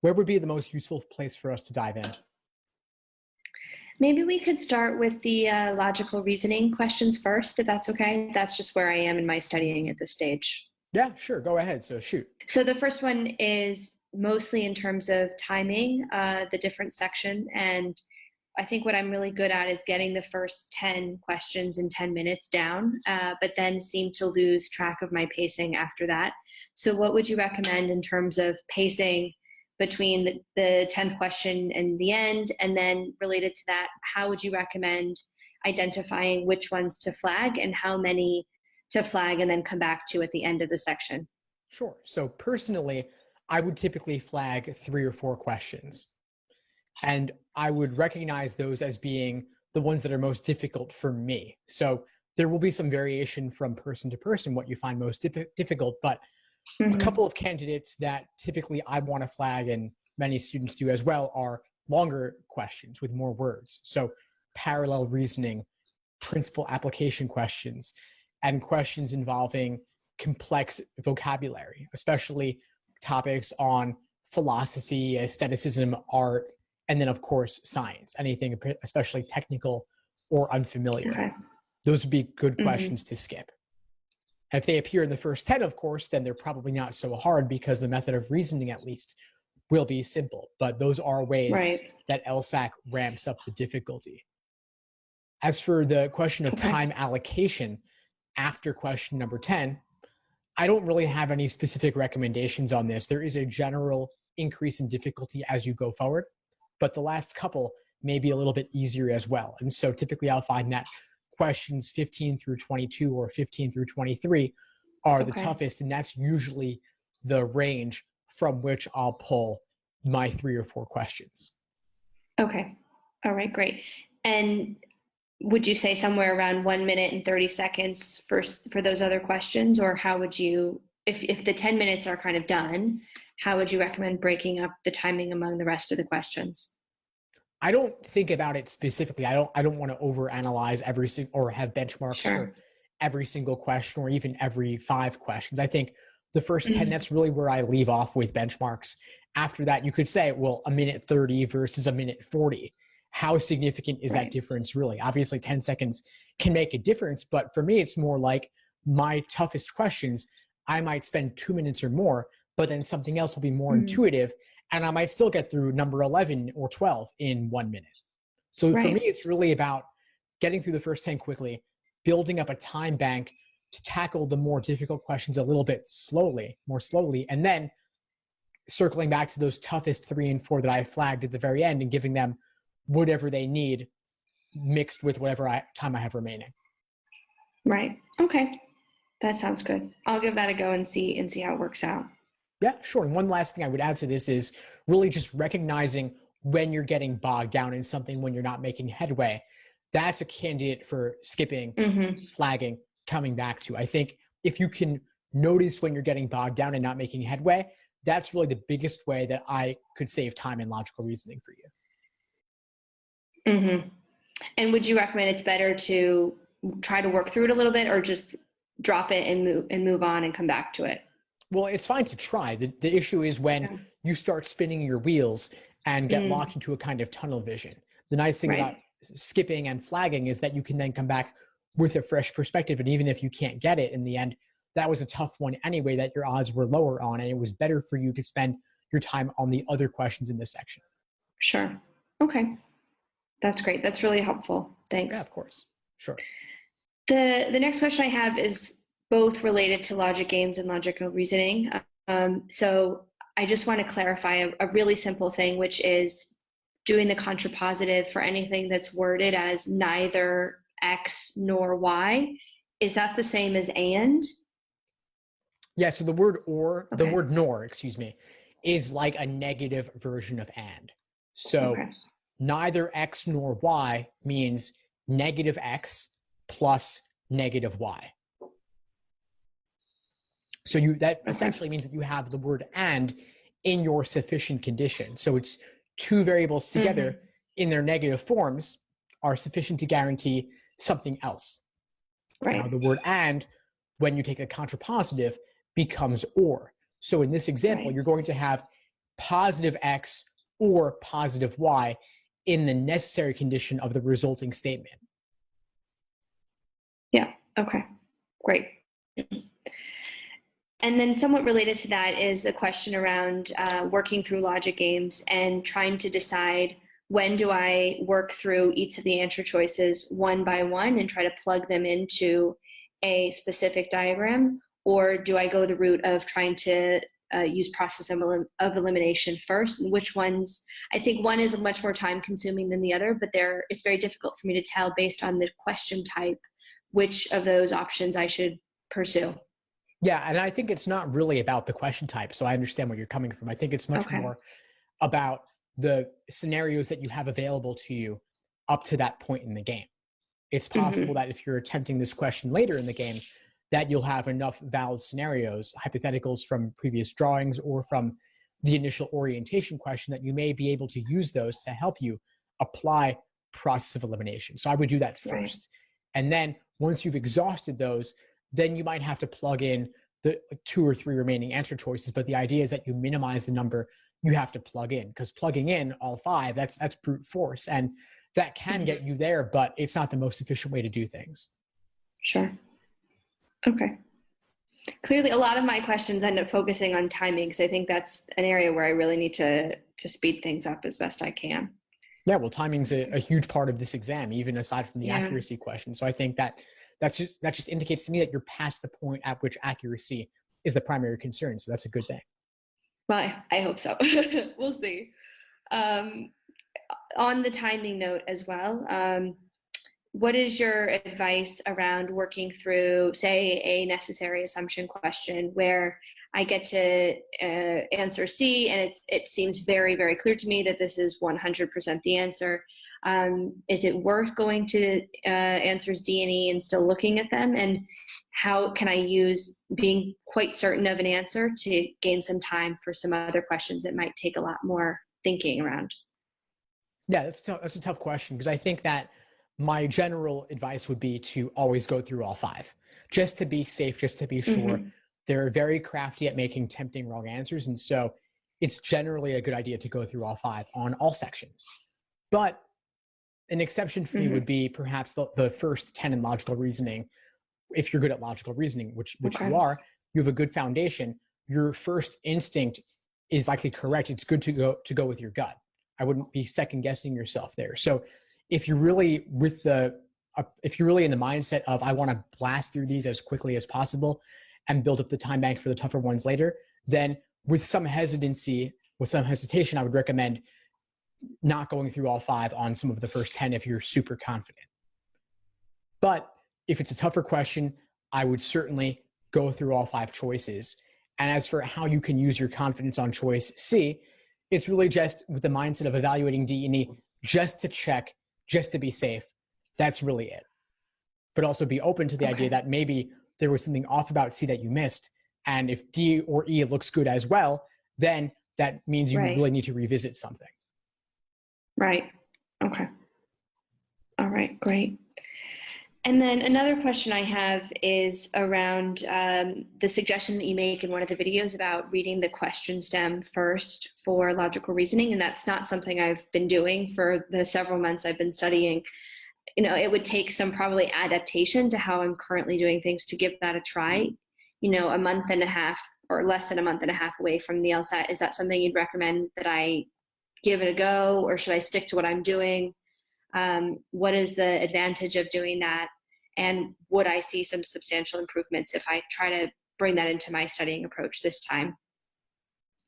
Where would be the most useful place for us to dive in? Maybe we could start with the logical reasoning questions first, if that's okay. That's just where I am in my studying at this stage. Yeah, sure. Go ahead. So shoot. So the first one is mostly in terms of timing, the different section. And I think what I'm really good at is getting the first 10 questions in 10 minutes down, but then seem to lose track of my pacing after that. So what would you recommend in terms of pacing between the 10th question and the end? And then related to that, how would you recommend identifying which ones to flag and how many to flag and then come back to at the end of the section? Sure. So personally, I would typically flag 3 or 4 questions. And I would recognize those as being the ones that are most difficult for me. So there will be some variation from person to person, what you find most difficult, but a couple of candidates that typically I want to flag, and many students do as well, are longer questions with more words. So parallel reasoning, principal application questions, and questions involving complex vocabulary, especially topics on philosophy, aestheticism, art, and then of course science, anything especially technical or unfamiliar. Okay. Those would be good questions to skip. If they appear in the first 10, of course, then they're probably not so hard because the method of reasoning at least will be simple. But those are ways that LSAT ramps up the difficulty. As for the question of time allocation after question number 10, I don't really have any specific recommendations on this. There is a general increase in difficulty as you go forward, but the last couple may be a little bit easier as well. And so typically I'll find that questions 15 through 22 or 15 through 23 are the toughest, and that's usually the range from which I'll pull my 3 or 4 questions. Okay. All right, great. And would you say somewhere around 1 minute and 30 seconds for those other questions, or how would you, if the 10 minutes are kind of done, how would you recommend breaking up the timing among the rest of the questions? I don't think about it specifically. I don't want to overanalyze every single or have benchmarks for every single question or even every 5 questions. I think the first 10, that's really where I leave off with benchmarks. After that, you could say, well, 1:30 versus 1:40. How significant is that difference really? Obviously 10 seconds can make a difference, but for me, it's more like my toughest questions, I might spend 2 minutes or more, but then something else will be more intuitive, and I might still get through number 11 or 12 in 1 minute. So for me, it's really about getting through the first 10 quickly, building up a time bank to tackle the more difficult questions a little bit more slowly, and then circling back to those toughest 3 and 4 that I flagged at the very end and giving them whatever they need mixed with whatever time I have remaining. Right. Okay. That sounds good. I'll give that a go and see how it works out. Yeah, sure. And one last thing I would add to this is really just recognizing when you're getting bogged down in something, when you're not making headway. That's a candidate for skipping, flagging, coming back to. I think if you can notice when you're getting bogged down and not making headway, that's really the biggest way that I could save time in logical reasoning for you. And would you recommend it's better to try to work through it a little bit, or just drop it and move on and come back to it? Well, it's fine to try. The issue is when you start spinning your wheels and get locked into a kind of tunnel vision. The nice thing about skipping and flagging is that you can then come back with a fresh perspective. And even if you can't get it in the end, that was a tough one anyway that your odds were lower on, and it was better for you to spend your time on the other questions in this section. Sure. Okay. That's great. That's really helpful. Thanks. Yeah, of course. Sure. The next question I have is both related to logic games and logical reasoning. So I just want to clarify a really simple thing, which is doing the contrapositive for anything that's worded as neither X nor Y. Is that the same as and? Yeah, so the word the word nor, excuse me, is like a negative version of and. So neither X nor Y means negative X plus negative Y. So that essentially means that you have the word and in your sufficient condition. So it's two variables together in their negative forms are sufficient to guarantee something else. Now, Right. the word and, when you take a contrapositive, becomes or. So in this example, Right. you're going to have positive X or positive Y in the necessary condition of the resulting statement. Yeah. Okay. Great. And then somewhat related to that is a question around working through logic games and trying to decide when do I work through each of the answer choices one by one and try to plug them into a specific diagram, or do I go the route of trying to use process of elimination first? And which ones? I think one is much more time consuming than the other, but it's very difficult for me to tell based on the question type which of those options I should pursue. Yeah, and I think it's not really about the question type. So I understand where you're coming from. I think it's much Okay. more about the scenarios that you have available to you up to that point in the game. It's possible Mm-hmm. that if you're attempting this question later in the game, that you'll have enough valid scenarios, hypotheticals from previous drawings or from the initial orientation question, that you may be able to use those to help you apply process of elimination. So I would do that Right. first. And then once you've exhausted those, then you might have to plug in the 2 or 3 remaining answer choices. But the idea is that you minimize the number you have to plug in, because plugging in all 5, that's brute force. And that can Mm-hmm. get you there, but it's not the most efficient way to do things. Sure. Okay. Clearly, a lot of my questions end up focusing on timing because I think that's an area where I really need to speed things up as best I can. Yeah, well, timing's a huge part of this exam, even aside from the Yeah. accuracy question. So I think that just indicates to me that you're past the point at which accuracy is the primary concern. So that's a good thing. Well, I hope so. We'll see. Um, on the timing note as well, what is your advice around working through, say, a necessary assumption question where I get to answer C and it seems very, very clear to me that this is 100% the answer? Is it worth going to answers D and E and still looking at them? And how can I use being quite certain of an answer to gain some time for some other questions that might take a lot more thinking around? Yeah, that's a tough question, because I think that my general advice would be to always go through all 5, just to be safe, just to be sure. Mm-hmm. They're very crafty at making tempting wrong answers. And so it's generally a good idea to go through all 5 on all sections. But an exception for me Mm-hmm. would be perhaps the first 10 in logical reasoning. If you're good at logical reasoning, which Okay. you are, you have a good foundation. Your first instinct is likely correct. It's good to go with your gut. I wouldn't be second guessing yourself there. So if you're really if you're really in the mindset of, I want to blast through these as quickly as possible and build up the time bank for the tougher ones later, then with some hesitation, I would recommend not going through all 5 on some of the first 10 if you're super confident. But if it's a tougher question, I would certainly go through all 5 choices. And as for how you can use your confidence on choice C, it's really just with the mindset of evaluating D and E just to check, just to be safe. That's really it. But also be open to the idea Okay. that maybe there was something off about C that you missed. And if D or E looks good as well, then that means you Right. really need to revisit something. Right. Okay. All right. Great. And then another question I have is around the suggestion that you make in one of the videos about reading the question stem first for logical reasoning. And that's not something I've been doing for the several months I've been studying. You know, it would take some probably adaptation to how I'm currently doing things to give that a try. You know, a month and a half or less than a month and a half away from the LSAT. Is that something you'd recommend that I give it a go, or should I stick to what I'm doing? What is the advantage of doing that? And would I see some substantial improvements if I try to bring that into my studying approach this time?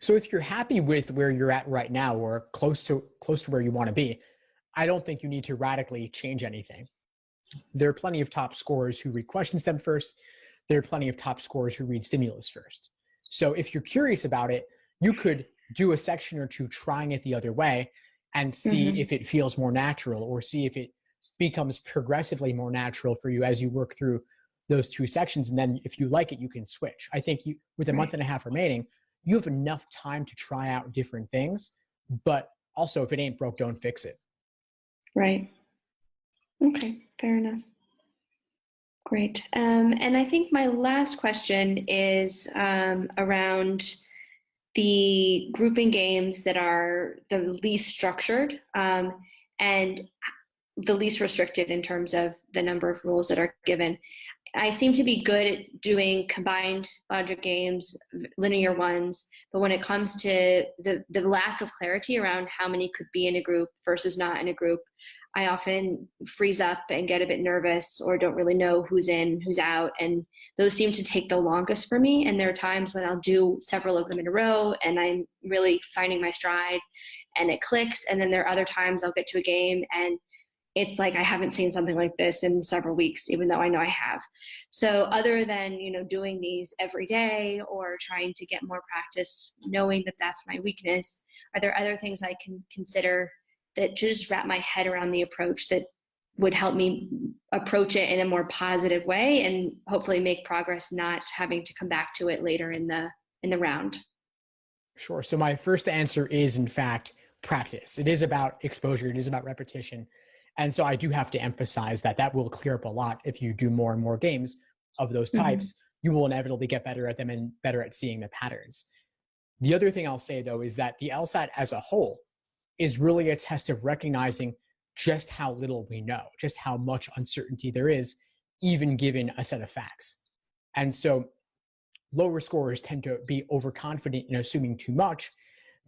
So if you're happy with where you're at right now, or close to where you want to be, I don't think you need to radically change anything. There are plenty of top scorers who read question stem first. There are plenty of top scorers who read stimulus first. So if you're curious about it, you could do a section or two trying it the other way and see Mm-hmm. if it feels more natural, or see if it becomes progressively more natural for you as you work through those 2 sections. And then if you like it, you can switch. I think with a month Right. and a half remaining, you have enough time to try out different things. But also, if it ain't broke, don't fix it. Right. Okay. Fair enough. Great. And I think my last question is around the grouping games that are the least structured and the least restricted in terms of the number of rules that are given. I seem to be good at doing combined logic games, linear ones, but when it comes to the lack of clarity around how many could be in a group versus not in a group, I often freeze up and get a bit nervous or don't really know who's in, who's out. And those seem to take the longest for me. And there are times when I'll do several of them in a row and I'm really finding my stride and it clicks. And then there are other times I'll get to a game and it's like I haven't seen something like this in several weeks, even though I know I have. So other than, doing these every day or trying to get more practice, knowing that that's my weakness, are there other things I can consider that to just wrap my head around the approach that would help me approach it in a more positive way and hopefully make progress, not having to come back to it later in the round? Sure. So my first answer is, in fact, practice. It is about exposure. It is about repetition. And so I do have to emphasize that will clear up a lot. If you do more and more games of those types, you will inevitably get better at them and better at seeing the patterns. The other thing I'll say, though, is that the LSAT as a whole is really a test of recognizing just how little we know, just how much uncertainty there is, even given a set of facts. And so lower scorers tend to be overconfident in assuming too much.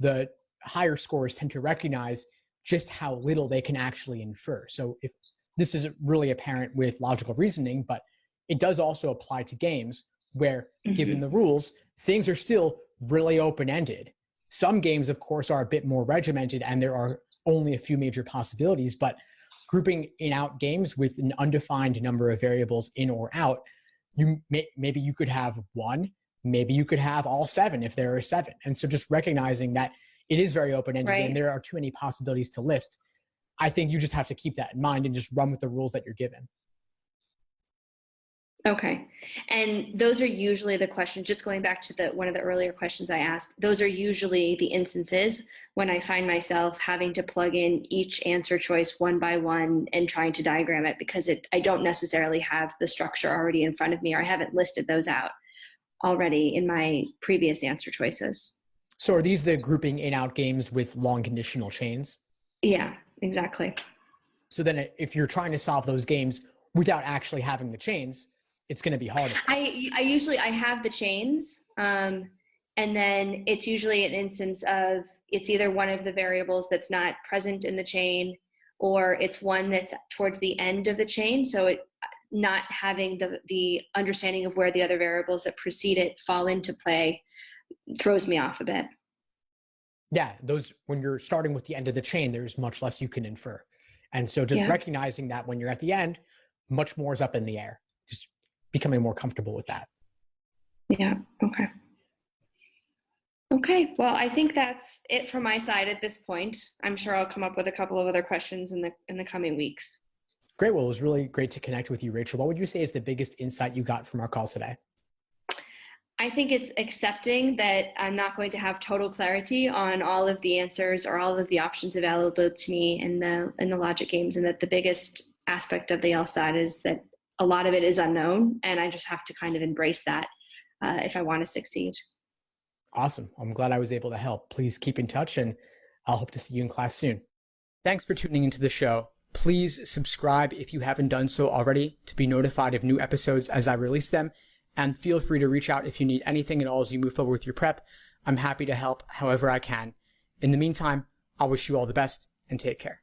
The higher scorers tend to recognize just how little they can actually infer. So if this isn't really apparent with logical reasoning, but it does also apply to games where, given the rules, things are still really open-ended. Some games, of course, are a bit more regimented and there are only a few major possibilities, but grouping in out games with an undefined number of variables in or out, maybe you could have one, maybe you could have all seven if there are seven. And so just recognizing that it is very open-ended and there are too many possibilities to list, I think you just have to keep that in mind and just run with the rules that you're given. Okay. And those are usually the questions, just going back to one of the earlier questions I asked, those are usually the instances when I find myself having to plug in each answer choice one by one and trying to diagram it because I don't necessarily have the structure already in front of me, or I haven't listed those out already in my previous answer choices. So are these the grouping in-out games with long conditional chains? Yeah, exactly. So then if you're trying to solve those games without actually having the chains, it's going to be harder. I have the chains, and then it's usually an instance of it's either one of the variables that's not present in the chain, or it's one that's towards the end of the chain. So it not having the understanding of where the other variables that precede it fall into play throws me off a bit. Yeah, when you're starting with the end of the chain, there's much less you can infer. And so just recognizing that when you're at the end, much more is up in the air. Just becoming more comfortable with that. Yeah. Okay. Okay. Well, I think that's it from my side at this point. I'm sure I'll come up with a couple of other questions in the coming weeks. Great. Well, it was really great to connect with you, Rachel. What would you say is the biggest insight you got from our call today? I think it's accepting that I'm not going to have total clarity on all of the answers or all of the options available to me in the logic games, and that the biggest aspect of the LSAT is that a lot of it is unknown, and I just have to kind of embrace that if I want to succeed. Awesome. I'm glad I was able to help. Please keep in touch, and I'll hope to see you in class soon. Thanks for tuning into the show. Please subscribe if you haven't done so already to be notified of new episodes as I release them. And feel free to reach out if you need anything at all as you move forward with your prep. I'm happy to help however I can. In the meantime, I'll wish you all the best and take care.